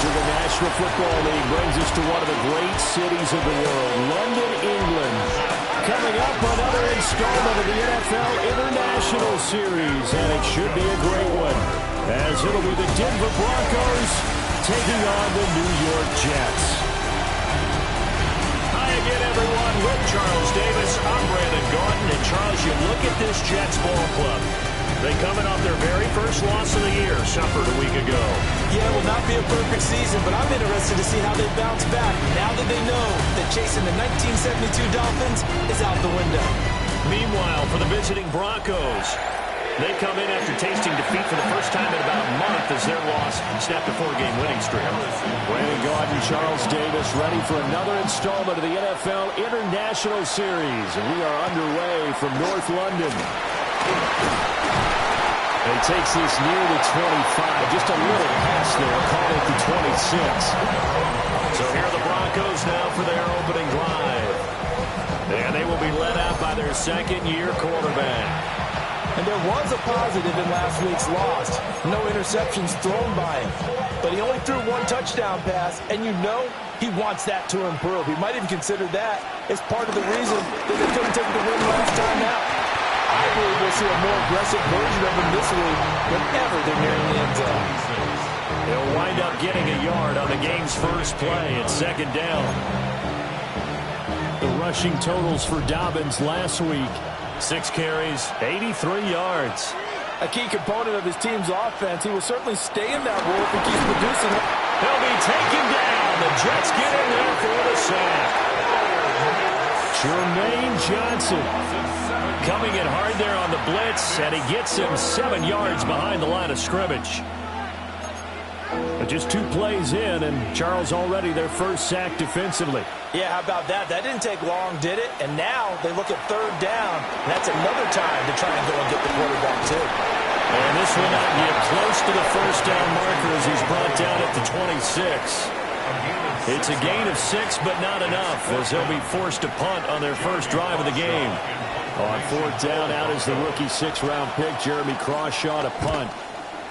of the National Football League brings us to one of the great cities of the world, London, England. Coming up, another installment of the NFL International Series, and it should be a great one, as it'll be the Denver Broncos taking on the New York Jets. Hi again, everyone. With Charles Davis, I'm Brandon Gordon. And Charles, you look at this Jets ball club. They coming off their very first loss of the year, suffered a week ago. Yeah, it will not be a perfect season, but I'm interested to see how they bounce back now that they know that chasing the 1972 Dolphins is out the window. Meanwhile, for the visiting Broncos, they come in after tasting defeat for the first time in about a month as their loss snapped a 4-game winning streak. Brandon Gordon, Charles Davis, ready for another installment of the NFL International Series. And we are underway from North London. And takes this near the 25. Just a little pass there. Call it the 26. So here are the Broncos now for their opening drive. And they will be led out by their second-year quarterback. And there was a positive in last week's loss. No interceptions thrown by him. But he only threw one touchdown pass, and you know he wants that to improve. He might even consider that as part of the reason that they couldn't take the win last time out. I believe we'll see a more aggressive version of him this week whenever they're nearing the end zone. He'll wind up getting a yard on the game's first play at second down. The rushing totals for Dobbins last week. 6 carries, 83 yards. A key component of his team's offense. He will certainly stay in that role if he keeps producing it. He'll be taken down. The Jets get in there for the sack. Jermaine Johnson coming in hard there on the blitz, and he gets him 7 yards behind the line of scrimmage. But just 2 plays in, and Charles already their first sack defensively. Yeah, how about that? That didn't take long, did it? And now they look at third down. And that's another time to try and go and get the quarterback, too. And this will not get close to the first down marker as he's brought down at the 26. It's a gain of 6, but not enough, as they'll be forced to punt on their first drive of the game. On fourth down, out is the rookie 6th-round pick, Jeremy Crawshaw, to punt.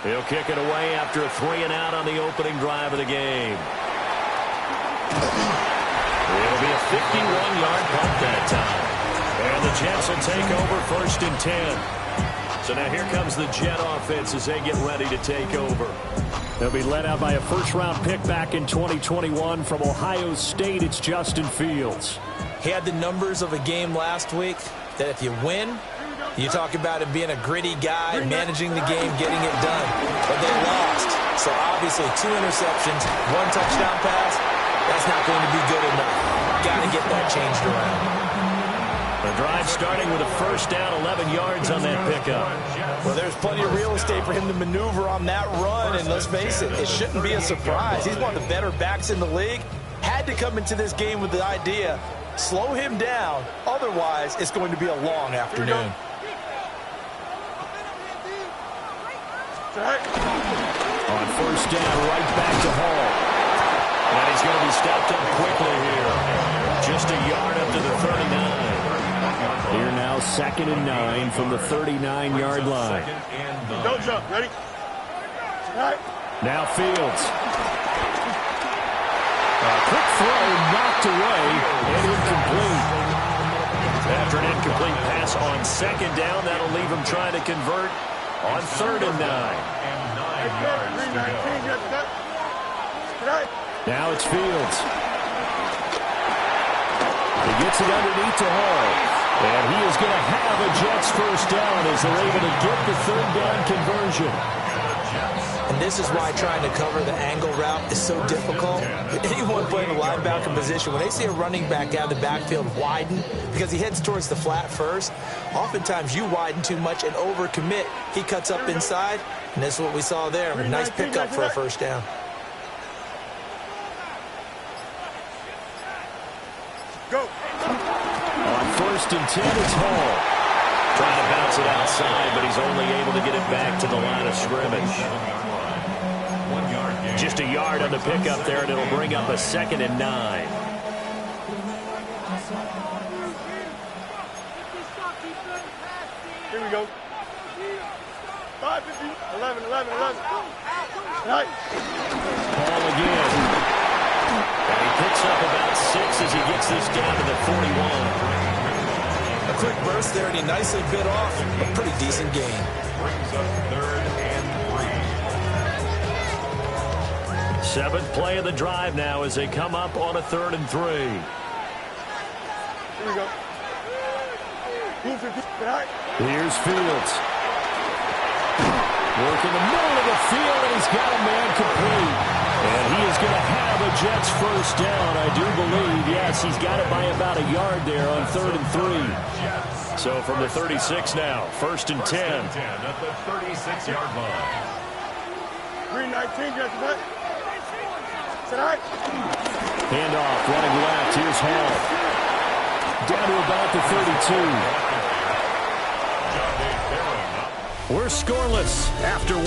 He'll kick it away after a 3-and-out on the opening drive of the game. It'll be a 51-yard punt that time. And the Jets will take over 1st and 10. So now here comes the Jet offense as they get ready to take over. They'll be led out by a first-round pick back in 2021 from Ohio State. It's Justin Fields. He had the numbers of a game last week that if you win, you talk about him being a gritty guy, managing the game, getting it done. But they lost. So obviously 2 interceptions, 1 touchdown pass. That's not going to be good enough. Got to get that changed around. The drive starting with a first down, 11 yards on that pickup. Well, there's plenty of real estate for him to maneuver on that run, and let's face it, it shouldn't be a surprise. He's one of the better backs in the league. Had to come into this game with the idea, slow him down, otherwise it's going to be a long afternoon. On first down, right back to Hall. And he's going to be stopped up quickly here. Just a yard up to the 39. Here now, 2nd and 9 from the 39-yard line. Don't jump. Ready? Now Fields. A quick throw knocked away and incomplete. After an incomplete pass on 2nd down, that'll leave him trying to convert on 3rd and 9. Now it's Fields. He gets it underneath to Hall. And he is going to have a Jets first down as they're able to get the 3rd down conversion. And this is why trying to cover the angle route is so difficult. Anyone playing a linebacker position, when they see a running back out of the backfield widen, because he heads towards the flat first, oftentimes you widen too much and overcommit. He cuts up inside, and that's what we saw there. A nice pickup for a first down. Go. On 1st and 10, it's Hall. Trying to bounce it outside, but he's only able to get it back to the line of scrimmage. Just a yard on the pickup there, and it'll bring up a 2nd and 9. Here we go. 5, 50, 11, 11, 11. Right. Ball again. And he picks up about 6 as he gets this down to the 41. A quick burst there, and he nicely bit off a pretty decent gain. Brings up 3rd and 3. 7th play of the drive now as they come up on a 3rd and 3. Here we go. Move 50. Right. Here's Fields. Work in the middle of the field, and he's got a man complete. And he is going to have a Jets first down, I do believe. Yes, he's got it by about a yard there on 3rd and 3. So from the 36 now, 1st and 10. At the 36-yard line. 319, Jets, what? Right. Handoff, running left. Here's Hall. Down to about the 32. We're scoreless after 1.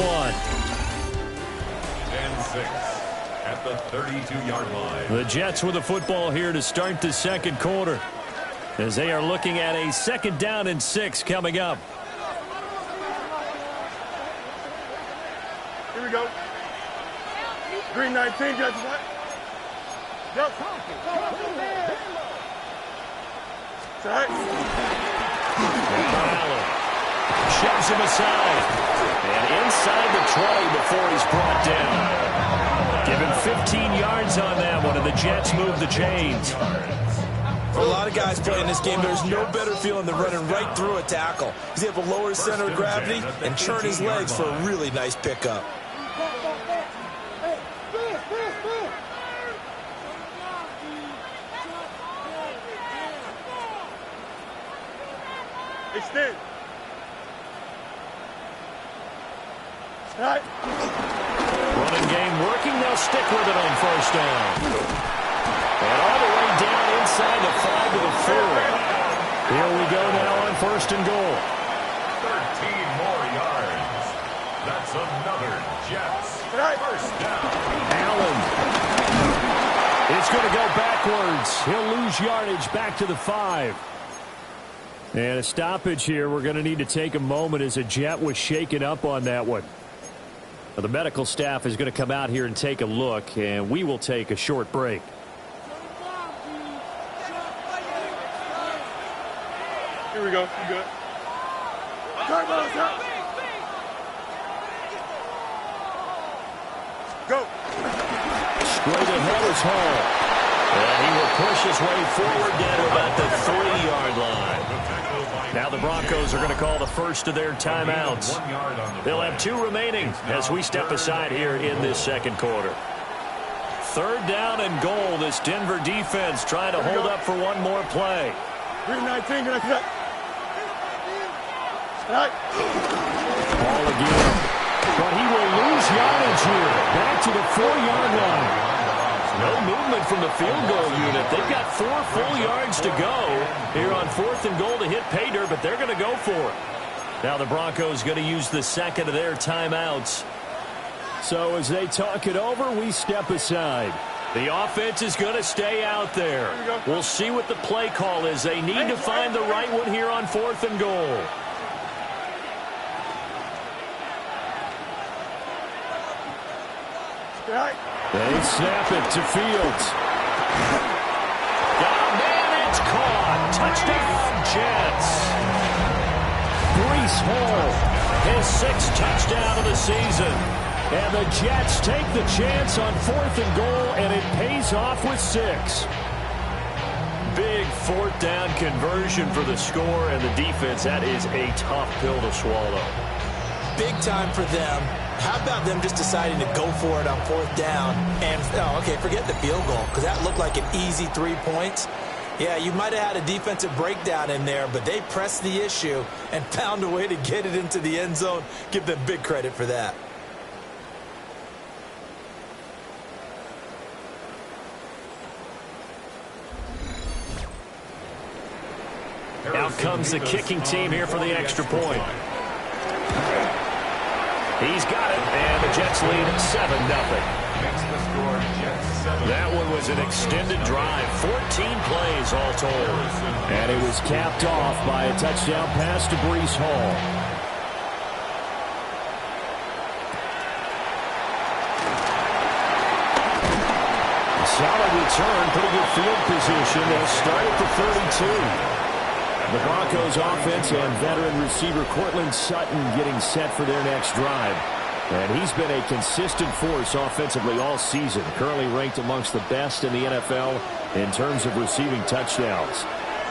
And 6 at the 32-yard line. The Jets with the football here to start the 2nd quarter, as they are looking at a 2nd down and 6 coming up. Here we go. 319, Jets, what? Yep. Right. Allen shoves him aside. And inside the 20 before he's brought down. Give him 15 yards on that one, and the Jets move the chains. For a lot of guys playing this game, there's no better feeling than running right through a tackle. He's able to lower his center of gravity and turn his legs for a really nice pickup. Extend. Right. Running game working. They'll stick with it on 1st down. And all the way down inside the 5 to the 4. Here we go now on 1st and goal. 13 more yards. That's another Jets. Right. 1st down. Allen. It's going to go backwards. He'll lose yardage back to the 5. And a stoppage here. We're going to need to take a moment as a Jet was shaken up on that one. Now, the medical staff is going to come out here and take a look, and we will take a short break. Here we go. You good? Turn, turn. Go. Straight ahead is Hall. And he will push his way forward down to about the 3-yard line. Now the Broncos are going to call the first of their timeouts. They'll have 2 remaining as we step aside here in this 2nd quarter. 3rd down and goal. This Denver defense trying to hold up for one more play. 319, get up. Right. Ball again. But he will lose yardage here. Back to the 4-yard line. No movement from the field goal unit. They've got 4 full yards to go here on 4th and goal to hit pay dirt, but they're going to go for it. Now the Broncos going to use the 2nd of their timeouts. So as they talk it over, we step aside. The offense is going to stay out there. We'll see what the play call is. They need to find the right one here on 4th and goal. Right. They snap it to Fields. Got a man, it's caught. Touchdown, Jets. Breece Hall, His 6th touchdown of the season. and the Jets take the chance on 4th and goal, and it pays off with 6. Big 4th down conversion for the score, and the defense, that is a tough pill to swallow. Big time for them. How about them just deciding to go for it on 4th down? And, okay, forget the field goal, because that looked like an easy 3 points. Yeah, you might have had a defensive breakdown in there, but they pressed the issue and found a way to get it into the end zone. Give them big credit for that. Out comes the kicking team here for the extra point. He's got it, and the Jets lead 7-0. That one was an extended drive, 14 plays all told. And it was capped off by a touchdown pass to Breece Hall. return. Pretty good field position. They'll start at the 32. The Broncos offense and veteran receiver Cortland Sutton getting set for their next drive. And he's been a consistent force offensively all season. Currently ranked amongst the best in the NFL in terms of receiving touchdowns.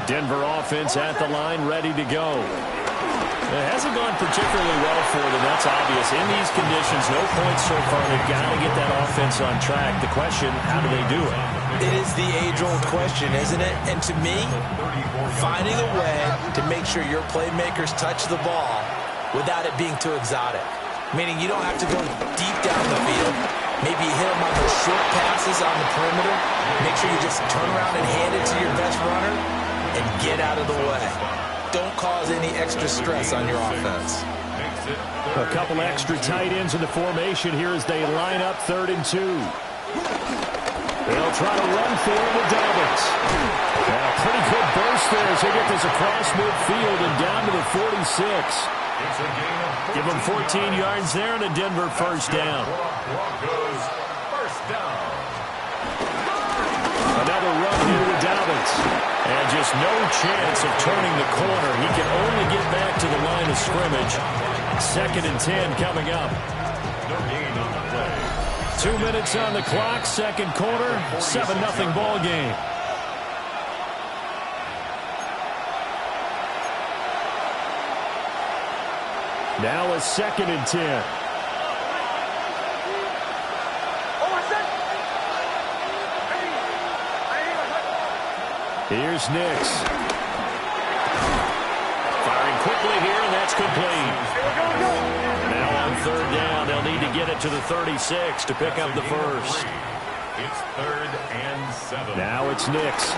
Denver offense at the line, ready to go. It hasn't gone particularly well for them, that's obvious. In these conditions, no points so far. They've got to get that offense on track. The question, how do they do it? It is the age-old question, isn't it? And to me, finding a way to make sure your playmakers touch the ball without it being too exotic. Meaning you don't have to go deep down the field. Maybe you hit them on those short passes on the perimeter. Make sure you just turn around and hand it to your best runner and get out of the way. Don't cause any extra stress on your offense. A couple extra tight ends in the formation here as they line up 3rd and 2. They'll try to run for it with Dobbins. And a pretty good burst there as they get this across midfield and down to the 46. Give them 14 yards there and a Denver first down. Another run here with Dobbins. And just no chance of turning the corner. He can only get back to the line of scrimmage. 2nd and 10 coming up. 2 minutes on the clock, second quarter, 7-0 ball game. Now a 2nd and 10. Here's Nix. Firing quickly here, and that's complete. Now on 3rd down, they'll need to get it to the 36 to pick up the first. It's 3rd and 7. Now it's Nix.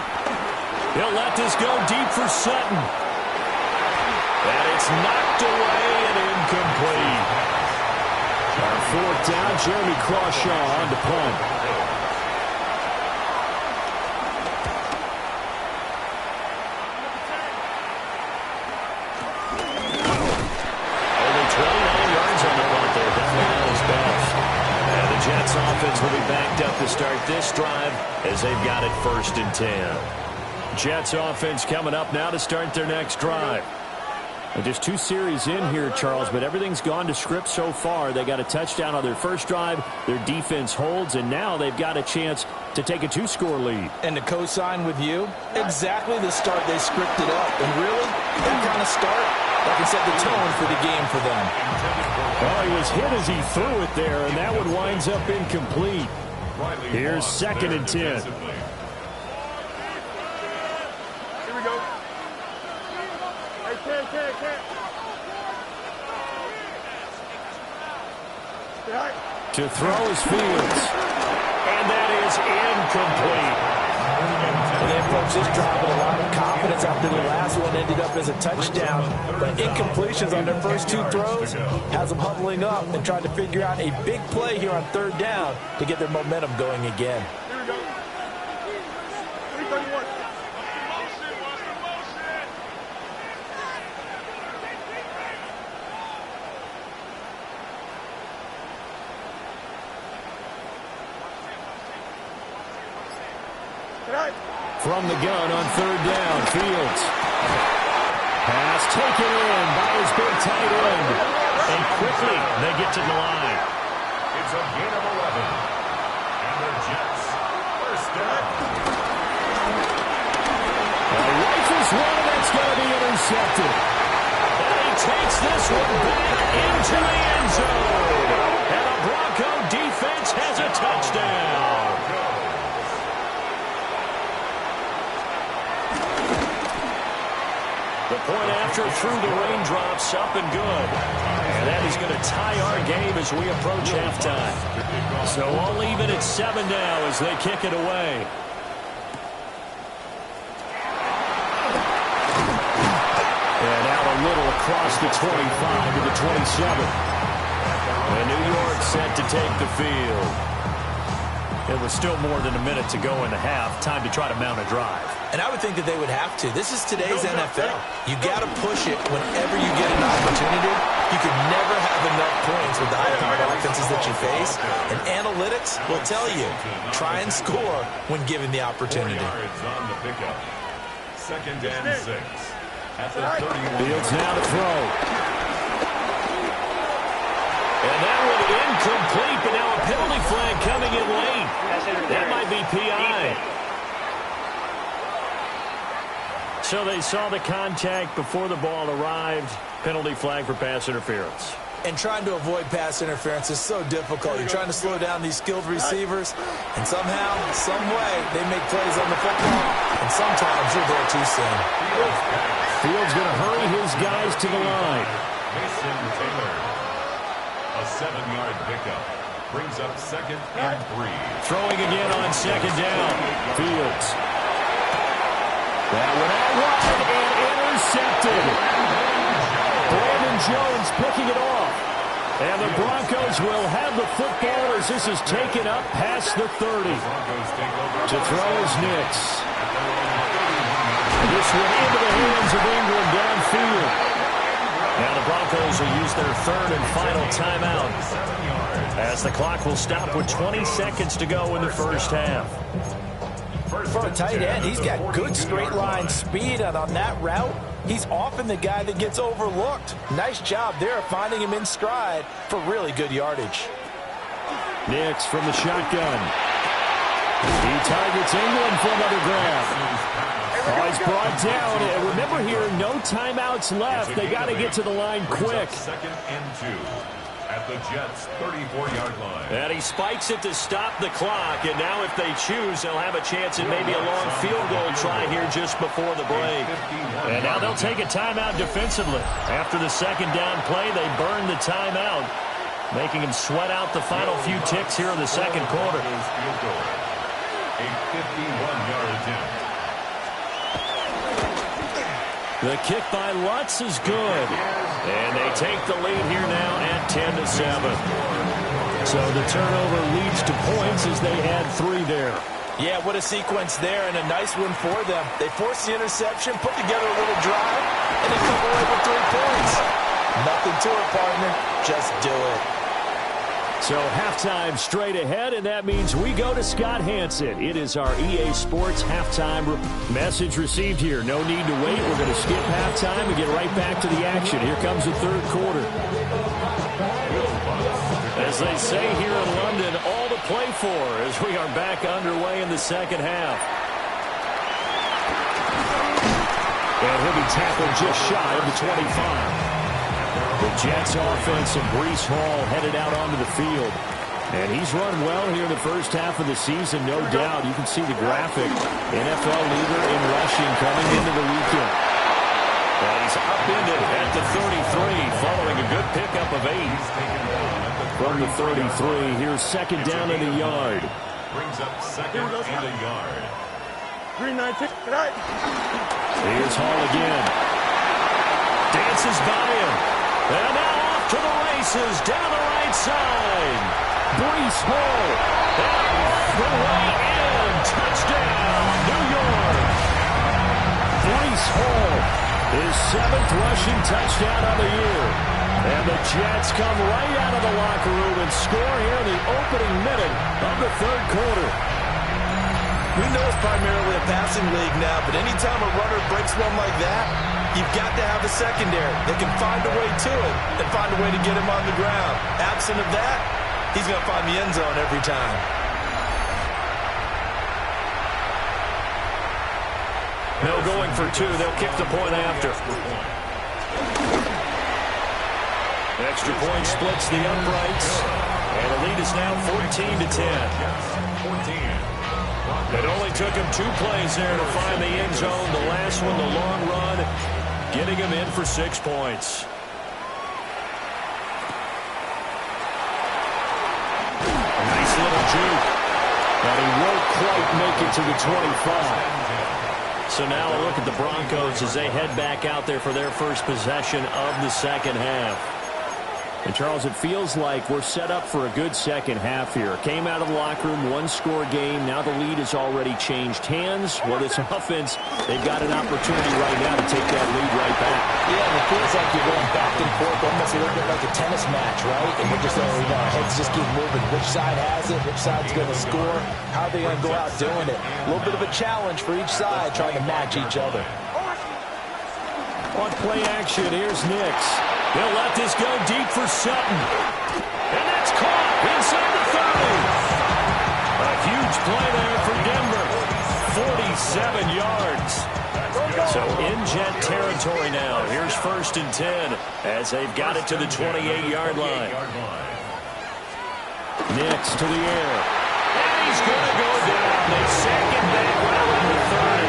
He'll let this go deep for Sutton. And it's knocked away and incomplete. On 4th down, Jeremy Crawshaw on to punt. Jets offense will be backed up to start this drive as they've got it 1st and 10. Jets offense coming up now to start their next drive. And just 2 series in here, Charles, but everything's gone to script so far. They got a touchdown on their first drive. Their defense holds, and now they've got a chance to take a 2-score lead. And to co-sign with you, exactly the start they scripted up. And really, that kind of start, that can set the tone for the game for them. Well, he was hit as he threw it there, and that one winds up incomplete. Here's 2nd and 10. Here we go. Hey, Ken. To throw is Fields. And that is incomplete. They approached this drive with a lot of confidence after the last one ended up as a touchdown. But incompletions on their first 2 throws has them huddling up and trying to figure out a big play here on 3rd down to get their momentum going again. Here we go. 331. From the gun on 3rd down, Fields. Pass taken in by his big tight end. And quickly, they get to the line. It's a gain of 11. And the Jets, first down. Rifles one, that's going to be intercepted. And he takes this one back into the end zone. And a Bronco defense has a touchdown. The point after through the raindrops, up and good. And that is going to tie our game as we approach halftime. So all even at 7 now as they kick it away. And out a little across the 25 to the 27. And New York set to take the field. It was still more than a minute to go in the half. Time to try to mount a drive. And I would think that they would have to. This is today's NFL. You got to push it whenever you get an opportunity. You could never have enough points with the high-powered offenses that you face. And analytics will tell you, try and score when given the opportunity. On the pickup. 2nd and 6. At the 31. Fields now to throw. And that one incomplete, but now a penalty flag coming in late. That might be PI. So they saw the contact before the ball arrived. Penalty flag for pass interference. And trying to avoid pass interference is so difficult. You're trying to slow down these skilled receivers, and somehow, some way, they make plays on the football, and sometimes you're there too soon. Fields going to hurry his guys to the line. Mason Taylor. A 7-yard pickup. Brings up 2nd and 3. Throwing again on 2nd down. Fields. That one out wide and intercepted. Brandon Jones picking it off. And the Broncos will have the football as this is taken up past the 30. To throw is Nix. This one into the hands of Ingram downfield. Now the Broncos will use their 3rd and final timeout as the clock will stop with 20 seconds to go in the first half. For a tight end, he's got good straight line speed, and on that route, he's often the guy that gets overlooked. Nice job there finding him in stride for really good yardage. Nix from the shotgun. He targets England for another grab. Oh, he's brought down. And remember here, no timeouts left. They got to get to the line quick. 2nd and 2 at the Jets' 34-yard line. And he spikes it to stop the clock. And now if they choose, they'll have a chance at maybe a long field goal try here just before the break. And now they'll take a timeout defensively. After the 2nd down play, they burn the timeout, making him sweat out the final few ticks here in the 2nd quarter. A 51-yard attempt. The kick by Lutz is good. And they take the lead here now at 10-7. So the turnover leads to points as they add 3 there. Yeah, what a sequence there, and a nice one for them. They forced the interception, put together a little drive, and they come away with 3 points. Nothing to it, partner. Just do it. So halftime straight ahead, and that means we go to Scott Hansen. It is our EA Sports halftime message received here. No need to wait. We're going to skip halftime and get right back to the action. Here comes the 3rd quarter. As they say here in London, all to play for as we are back underway in the 2nd half. And he'll be tackled just shy of the 25. The Jets offense and Breece Hall headed out onto the field. And he's run well here in the first half of the season, no doubt. You can see the graphic. NFL leader in rushing coming into the weekend. And he's upended at the 33 following a good pickup of 8. From the 33, here's 2nd down and a yard. Brings up 2nd and a yard. 3-9-6 tonight. Here's Hall again. Dances by him. And now off to the races down the right side. Breece Hall. Off the way in. Touchdown, New York. Breece Hall, his 7th rushing touchdown of the year. And the Jets come right out of the locker room and score here in the opening minute of the 3rd quarter. We know it's primarily a passing league now, but anytime a runner breaks one like that, you've got to have a secondary that can find a way to it and find a way to get him on the ground. Absent of that, he's going to find the end zone every time. No going for 2. They'll kick the point after. Extra point splits the uprights. And the lead is now 14-10. It only took him 2 plays there to find the end zone. The last one, the long run, getting him in for 6 points. A nice little juke. And he won't quite make it to the 25. So now a look at the Broncos as they head back out there for their first possession of the 2nd half. And, Charles, it feels like we're set up for a good second half here. Came out of the locker room, one-score game. Now the lead has already changed hands. Well, this offense, they've got an opportunity right now to take that lead right back. Yeah, and it feels like you're going back and forth, almost a little bit like a tennis match, right? And we're just, our heads just keep moving. Which side has it? Which side's going to score? How are they going to go out doing it? A little bit of a challenge for each side, trying to match each other. On play action, here's Nix. He'll let this go deep for Sutton. And that's caught inside the 30. A huge play there for Denver. 47 yards. So in Jet territory now. Here's 1st and 10 as they've got it to the 28-yard line. Nix to the air. And he's going to go down. They sack him back right around the 30.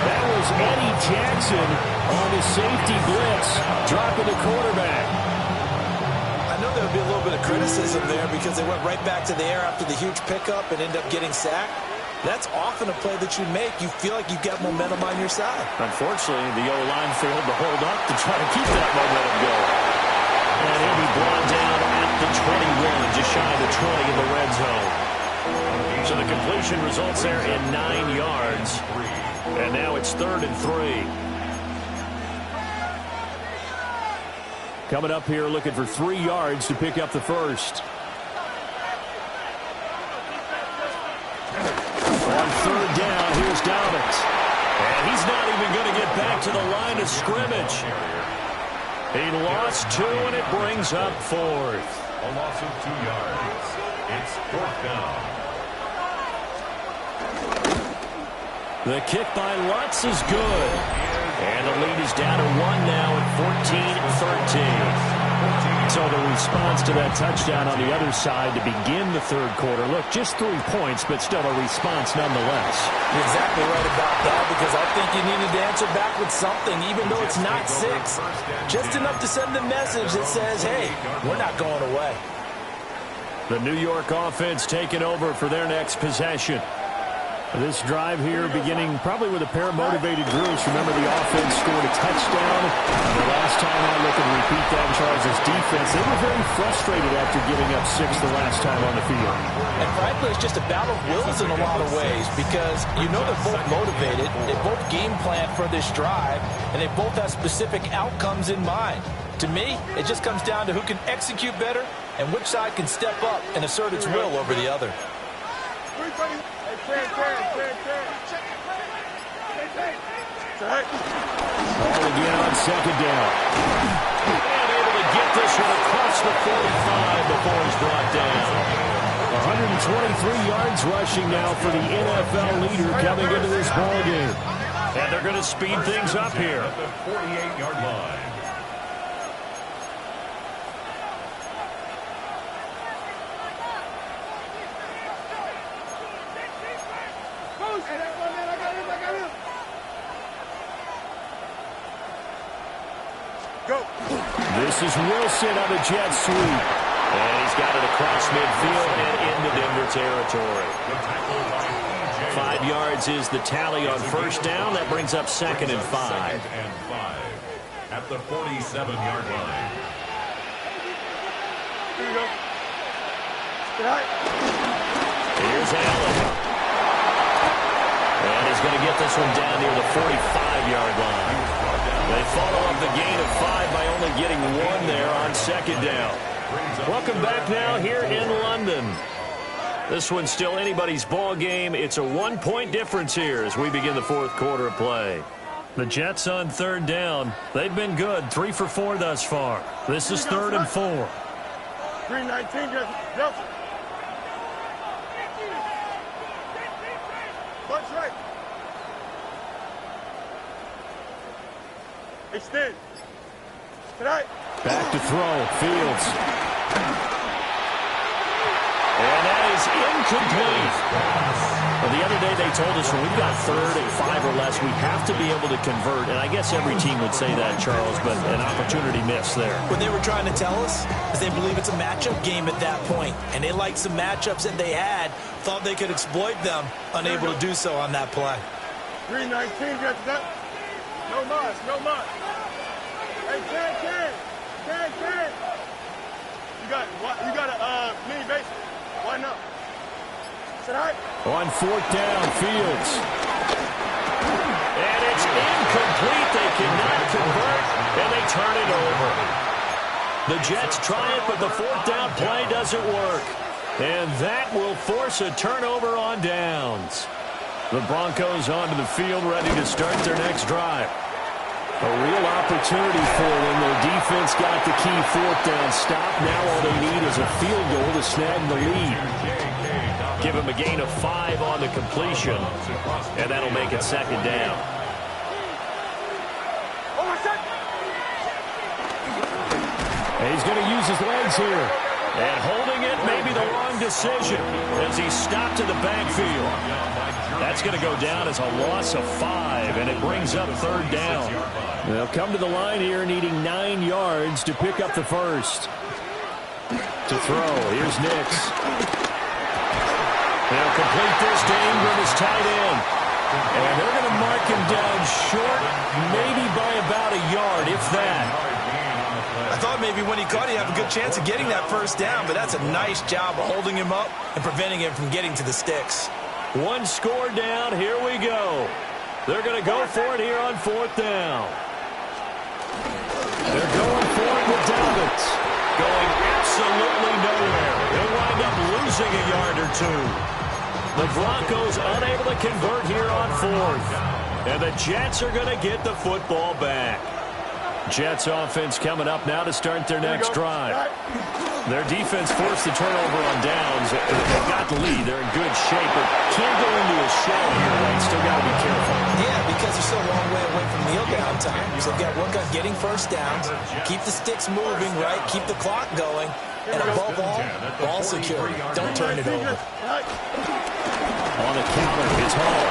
That was Eddie Jackson on his safety blitz, dropping the quarterback. I know there would be a little bit of criticism there because they went right back to the air after the huge pickup and ended up getting sacked. That's often a play that you make. You feel like you've got momentum on your side. Unfortunately, the O-line failed to hold up to try to keep that momentum going. And he'll be brought down at the 21, just shy of the 20 in the red zone. So the completion results there in 9 yards. And now it's 3rd and 3. Coming up here looking for 3 yards to pick up the first. On 3rd down, here's Dobbins. And he's not even going to get back to the line of scrimmage. He lost 2, and it brings up 4th. A loss of 2 yards. It's 4th down. The kick by Lutz is good. And the lead is down to 1 now at 14-13. So the response to that touchdown on the other side to begin the 3rd quarter. Look, just 3 points, but still a response nonetheless. You're exactly right about that because I think you needed to answer back with something, even though it's not 6. Just enough to send a message that says, hey, we're not going away. The New York offense taking over for their next possession. This drive here beginning probably with a pair of motivated groups. Remember, the offense scored a touchdown. And the last time I look and repeat that, Charles' defense, they were very frustrated after giving up 6 the last time on the field. And frankly, it's just a battle of wills in a lot of ways because you know they're both motivated. They both game plan for this drive, and they both have specific outcomes in mind. To me, it just comes down to who can execute better and which side can step up and assert its will over the other. All again on 2nd down. And able to get this one across the 45 before he's brought down. 123 yards rushing now for the NFL leader coming into this ball game. And they're going to speed things up here. At the 48-yard line. Go. This is Wilson on a jet sweep. And he's got it across midfield and into Denver territory. 5 yards is the tally on 1st down. That brings up 2nd and 5. 2nd and 5 at the 47-yard line. Here we go. Here's Allen. And he's going to get this one down near the 45-yard line. They follow up the gain of 5 by only getting 1 there on 2nd down. Welcome back now here in London. This one's still anybody's ball game. It's a 1-point difference here as we begin the 4th quarter of play. The Jets on 3rd down. They've been good, 3 for 4 thus far. This is 3rd and 4. 319, go. Punch right. Extend. Tonight. Back to throw. Fields. And that is incomplete. Well, the other day they told us when we've got 3rd and 5 or less, we have to be able to convert. And I guess every team would say that, Charles, but an opportunity missed there. What they were trying to tell us is they believe it's a matchup game at that point. And they liked some matchups that they had, thought they could exploit them, unable to do so on that play. 319, got that. No mas, no mas. Hey, 10. You got a mini base. Why not? Is that all right? On fourth down, Fields. And it's incomplete. They cannot convert, and they turn it over. The Jets try it, but the fourth down play doesn't work. And that will force a turnover on downs. The Broncos onto the field, ready to start their next drive. A real opportunity for them. Their defense got the key fourth down stop. Now all they need is a field goal to snag the lead. Give them a gain of 5 on the completion, and that'll make it second down. And he's going to use his legs here. And holding it may be the wrong decision as he's stopped in the backfield. That's going to go down as a loss of 5, and it brings up third down. They'll come to the line here needing 9 yards to pick up the first. To throw, here's Nix. They'll complete this to Ingram as tight end. And they're going to mark him down short, maybe by about a yard, if that. I thought maybe when he caught, he'd have a good chance of getting that first down, but that's a nice job of holding him up and preventing him from getting to the sticks. One score down. Here we go. They're going to go for it here on fourth down. They're going for it with Dobbins. Going absolutely nowhere. He'll wind up losing a yard or two. The Broncos unable to convert here on fourth. And the Jets are going to get the football back. Jets offense coming up now to start their next drive. Their defense forced the turnover on downs. They've got the lead. They're in good shape, but can't go into a shell here, right? Still got to be careful. Yeah, because they're still a long way away from kneel down time. So they've got to work on getting first downs, keep the sticks moving, right? Keep the clock going. And above all, ball security. Don't turn it over. On the counter, it's Hall.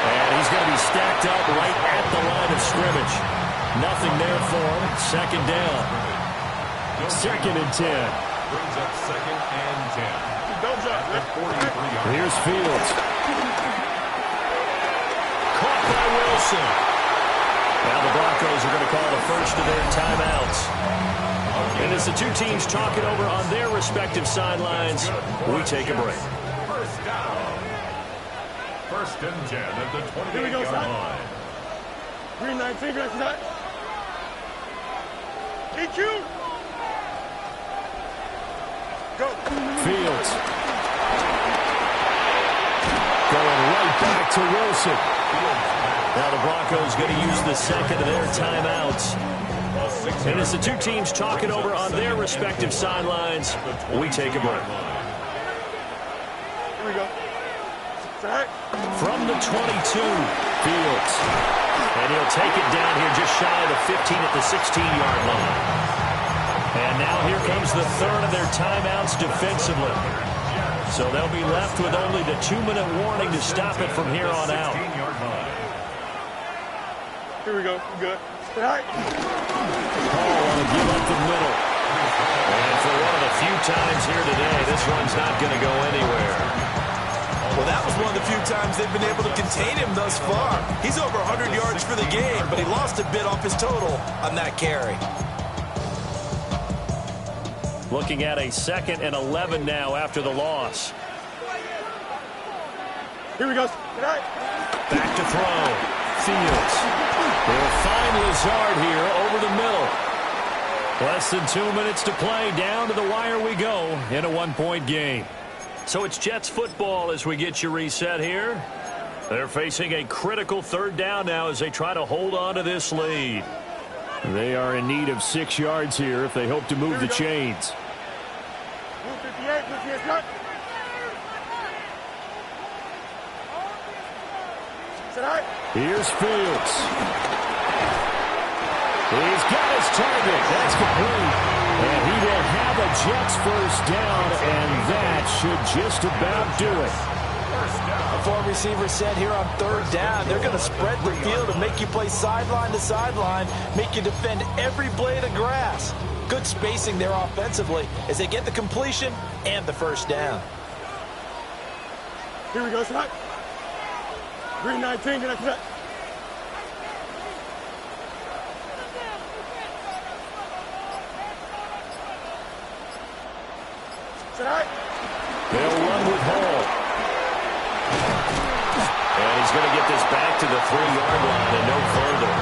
And he's going to be stacked up right at the line of scrimmage. Nothing there for him. Second down. Second and 10. Brings up second and 10. Here's Fields. Caught by Wilson. Now the Broncos are going to call the first of their timeouts. And as the two teams talk it over on their respective sidelines, we take a break. First down. First and 10 at the 28-yard line. Green 19, green 19. EQ. Go. Fields. Going right back to Wilson. Now the Broncos going to use the second of their timeouts. And as the two teams talk it over on their respective sidelines, we take a break. Here we go. From the 22, Fields. And he'll take it down here just shy of the 15 at the 16-yard line. And now here comes the third of their timeouts defensively. So they'll be left with only the 2-minute warning to stop it from here on out. Here we go. Good. All right. Hall want to give up the middle. And for one of the few times here today, this one's not going to go anywhere. Well, that was one of the few times they've been able to contain him thus far. He's over 100 yards for the game, but he lost a bit off his total on that carry. Looking at a 2nd and 11 now after the loss. Here we go. Good night. Back to throw. Fields. They'll find Lazard here over the middle. Less than 2 minutes to play. Down to the wire we go in a 1-point game. So it's Jets football as we get you reset here. They're facing a critical third down now as they try to hold on to this lead. They are in need of 6 yards here if they hope to move the chains. 58, 58, cut. Here's Fields. He's got his target. That's complete. And he will have a Jets first down, and that should just about do it. A 4 receiver set here on third down. They're going to spread the field and make you play sideline to sideline, make you defend every blade of grass. Good spacing there offensively as they get the completion and the first down. Here we go, Scott. Green 19, get that. They'll run with Hall. And he's going to get this back to the 3-yard line and no further.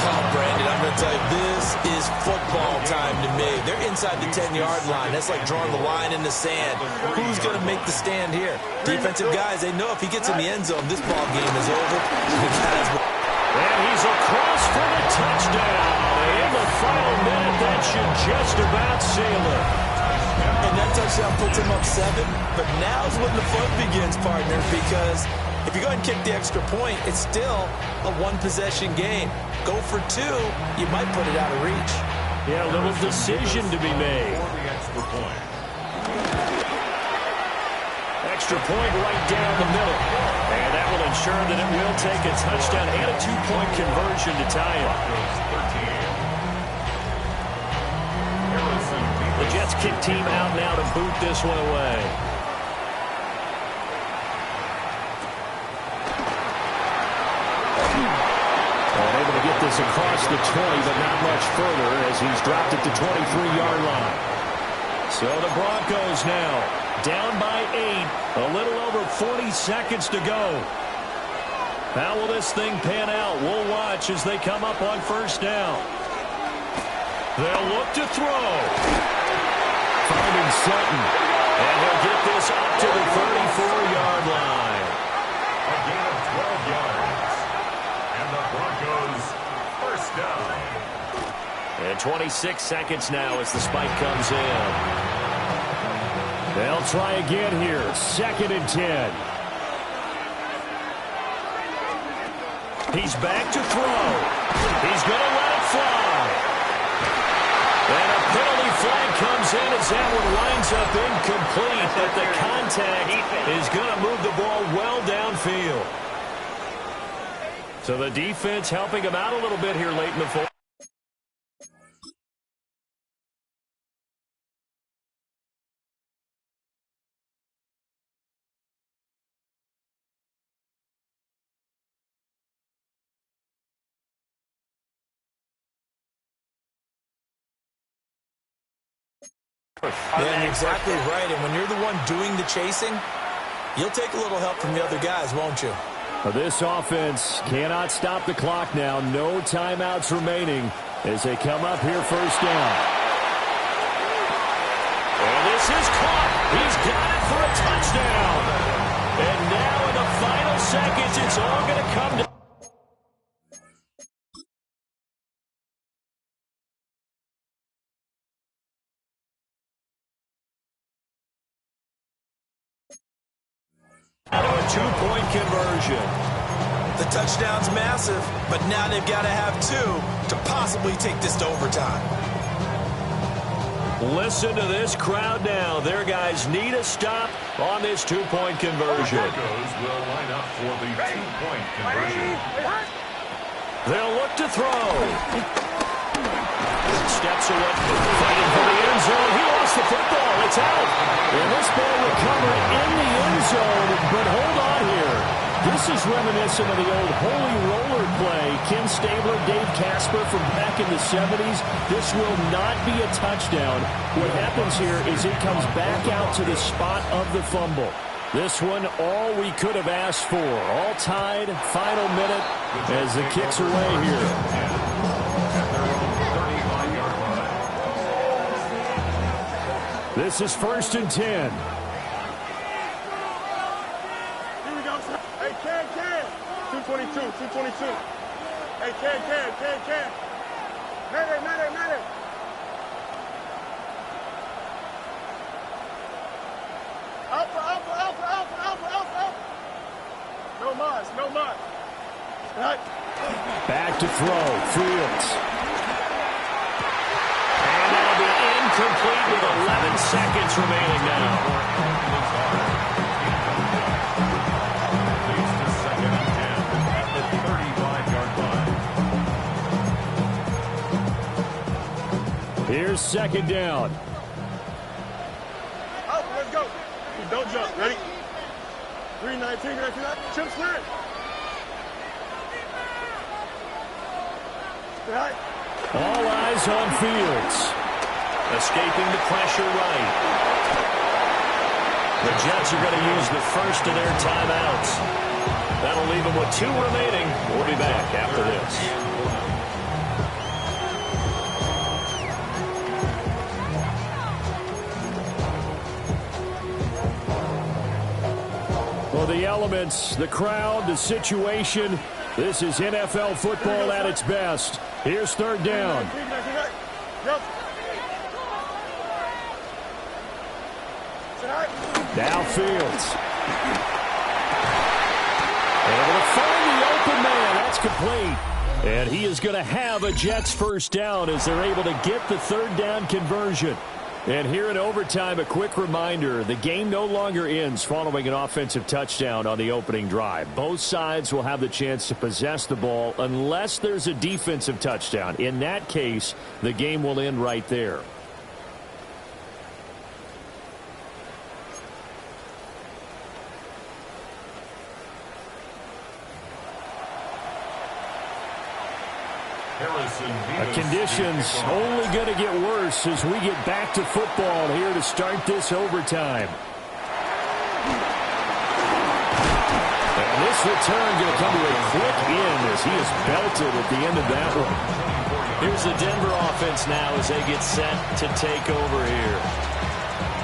Oh, Brandon, I'm going to tell you, this is football time to me. They're inside the 10-yard line. That's like drawing the line in the sand. Who's going to make the stand here? Defensive guys, they know if he gets in the end zone, this ball game is over. And he's across for the touchdown. In the final minute, that should just about seal it. And that touchdown puts him up 7. But now's when the fun begins, partner, because if you go ahead and kick the extra point, it's still a one-possession game. Go for 2, you might put it out of reach. Yeah, a little decision to be made. For the extra point. Extra point right down the middle. And that will ensure that it will take a touchdown and a 2-point conversion to tie it. The Jets kick team out now to boot this one away. Able to get this across the 20, but not much further as he's dropped it to 23-yard line. So the Broncos now down by 8, a little over 40 seconds to go. How will this thing pan out? We'll watch as they come up on first down. They'll look to throw. Finding Sutton. And he'll get this up to the 34-yard line. A gain of 12 yards. And the Broncos first down. And 26 seconds now as the spike comes in. They'll try again here. 2nd and 10. He's back to throw. He's going to let it fly. And a penalty flag comes in as that one winds up incomplete. But the contact is going to move the ball well downfield. So the defense helping him out a little bit here late in the fourth. Yeah, you're exactly right. And when you're the one doing the chasing, you'll take a little help from the other guys, won't you? This offense cannot stop the clock now. No timeouts remaining as they come up here first down. And this is caught. He's got it for a touchdown. And now in the final seconds, it's all going to come down. A 2-point conversion. The touchdown's massive, but now they've got to have 2 to possibly take this to overtime. Listen to this crowd now. Their guys need a stop on this 2-point conversion. Broncos will line up for the 2-point conversion. They'll look to throw. Steps away, fighting for the end zone. He lost the football. It's out. And this ball recovered in the end zone, but hold on here. This is reminiscent of the old holy roller play. Ken Stabler, Dave Casper from back in the 70s. This will not be a touchdown. What happens here is it comes back out to the spot of the fumble. This one, all we could have asked for. All tied, final minute as the kicks away here. This is 1st and 10. Here we go. Hey, Ken. 222. Hey, Ken. Madden. Alpha. No mas. Right. Back to throw, Fields. And that'll be incomplete with 11 seconds remaining now. Leads to 2nd and 10 at the 35-yard line. Here's 2nd down. Alpha, let's go. Don't jump. Ready? 319. Chip snap. Right. All eyes on Fields. Escaping the pressure right. The Jets are going to use the first of their timeouts. That'll leave them with 2 remaining. We'll be back after this. Well, the elements, the crowd, the situation, this is NFL football at its best. Here's third down. Now Fields. Able to find the open man. That's complete. And he is going to have a Jets first down as they're able to get the third down conversion. And here in overtime, a quick reminder, the game no longer ends following an offensive touchdown on the opening drive. Both sides will have the chance to possess the ball unless there's a defensive touchdown. In that case, the game will end right there. The conditions only going to get worse as we get back to football here to start this overtime. And this return going to come to a quick end as he is belted at the end of that one. Here's the Denver offense now as they get set to take over here.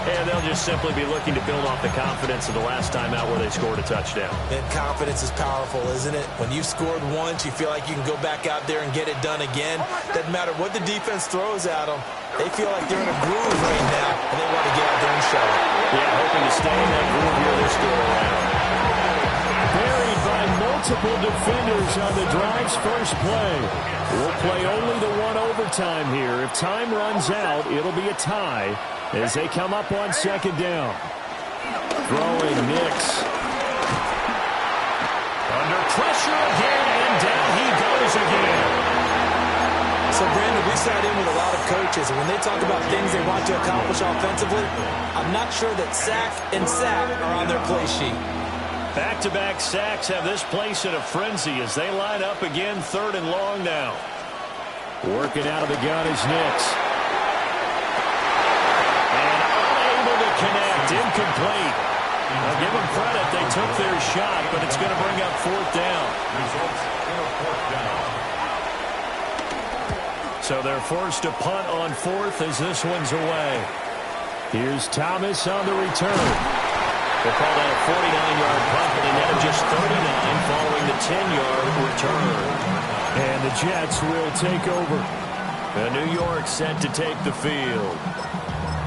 And they'll just simply be looking to build off the confidence of the last time out where they scored a touchdown. And confidence is powerful, isn't it? When you've scored once, you feel like you can go back out there and get it done again. Doesn't matter what the defense throws at them. They feel like they're in a groove right now, and they want to get out there and show it. Yeah, hoping to stay in that groove here this go around. Buried by multiple defenders on the drive's first play. We'll play only the one overtime here. If time runs out, it'll be a tie as they come up on second down. Throwing Nix. Under pressure again, and down he goes again. So, Brandon, we sat in with a lot of coaches, and when they talk about things they want to accomplish offensively, I'm not sure that sack and sack are on their play sheet. Back-to-back sacks have this place in a frenzy as they line up again, 3rd and long now. Working out of the gun is Nix. Connect, incomplete. I'll give them credit. They took their shot, but it's going to bring up 4th down. Results in a 4th down. So they're forced to punt on 4th as this one's away. Here's Thomas on the return. They'll call that a 49-yard punt, but a net of just 39 following the 10-yard return. And the Jets will take over. New York set to take the field.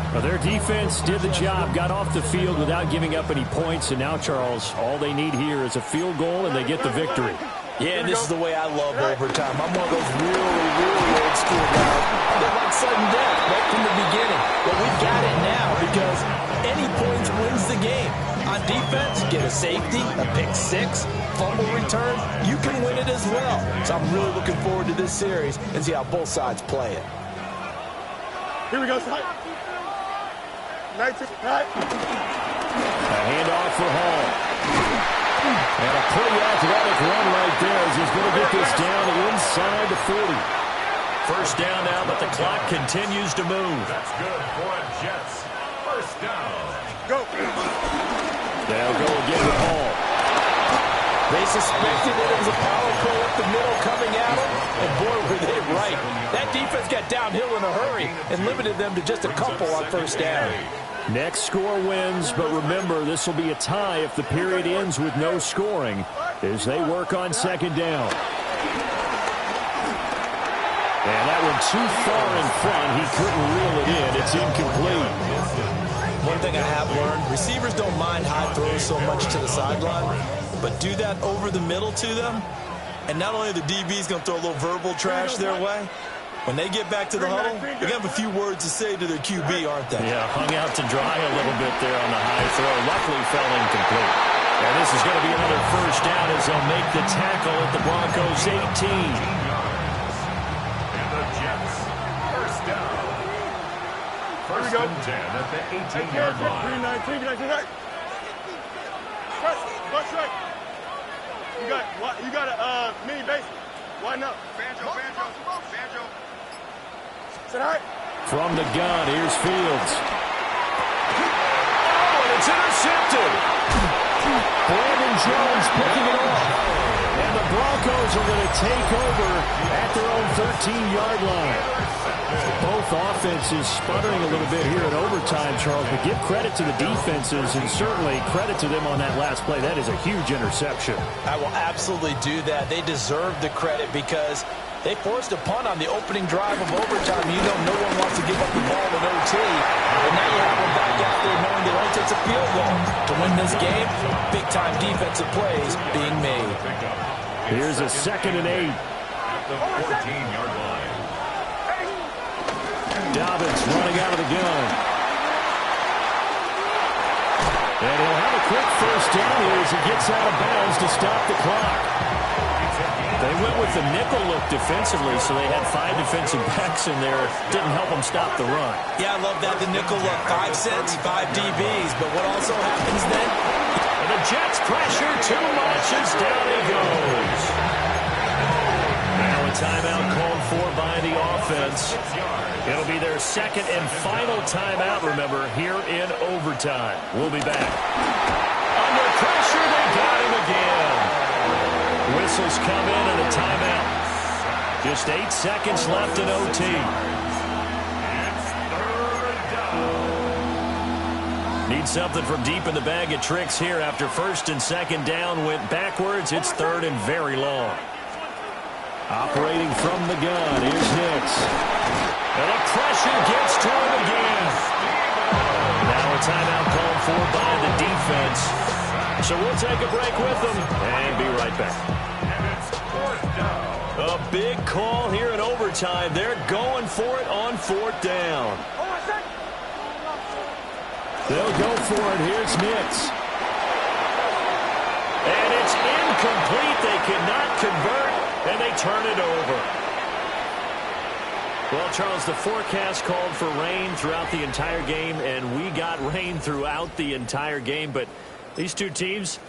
Well, their defense did the job, got off the field without giving up any points, and now, Charles, all they need here is a field goal, and they get the victory. Yeah, and this is the way I love overtime. I'm one of those really old school guys. They're like sudden death right from the beginning. But we've got it now because any points wins the game. On defense, get a safety, a pick six, fumble return, you can win it as well. So I'm really looking forward to this series and see how both sides play it. Here we go, side. A handoff for Hall. And a pretty athletic run right there as he's going to get this down inside the 40. First down now, but the clock continues to move. That's good for a Jets. First down. Go. They'll go again with Hall. They suspected that it was a power play up the middle coming at them, and boy, were they right. That defense got downhill in a hurry and limited them to just a couple on first down. Next score wins, but remember, this will be a tie if the period ends with no scoring as they work on second down. And that one too far in front. He couldn't reel it in. It's incomplete. One thing I have learned, receivers don't mind high throws so much to the sideline, but do that over the middle to them, and not only the DB's going to throw a little verbal trash their way, when they get back to the huddle, they're going to have a few words to say to their QB, aren't they? Yeah, hung out to dry a little bit there on the high throw. Luckily fell incomplete. And this is going to be another first down as they'll make the tackle at the Broncos' 18. And the Jets, first down. First and 10 at the 18-yard line. 319, Rush right. You got a mini base. Why not? Banjo. From the gun, here's Fields. It's intercepted. Brandon Jones picking it off. And the Broncos are going to take over at their own 13-yard line. Both offenses sputtering a little bit here in overtime, Charles, but give credit to the defenses and certainly credit to them on that last play. That is a huge interception. I will absolutely do that. They deserve the credit because they forced a punt on the opening drive of overtime. You know no one wants to give up the ball in OT. And now you have them back out there knowing that it only takes a field goal to win this game. Big-time defensive plays being made. Here's a 2nd and 8. At the 14-yard line. Dobbins running out of the gun. And he'll have a quick first down here as he gets out of bounds to stop the clock. They went with the nickel look defensively, so they had 5 defensive backs in there. Didn't help them stop the run. Yeah, I love that, the nickel look. 5 cents, 5 DBs. But what also happens then? And the Jets pressure too much as down he goes. Now a timeout called for by the offense. It'll be their 2nd and final timeout, remember, here in overtime. We'll be back. Under pressure, they got him again. Whistles come in and a timeout. Just 8 seconds left in OT. Need something from deep in the bag of tricks here after 1st and 2nd down went backwards. It's 3rd and very long. Operating from the gun, here's Nix. And the pressure gets to him again. Now a timeout called for by the defense. So we'll take a break with them and be right back. A big call here in overtime. They're going for it on 4th down. They'll go for it. Here's Nix. And it's incomplete. They cannot convert, and they turn it over. Well, Charles, the forecast called for rain throughout the entire game, and we got rain throughout the entire game. But these two teams,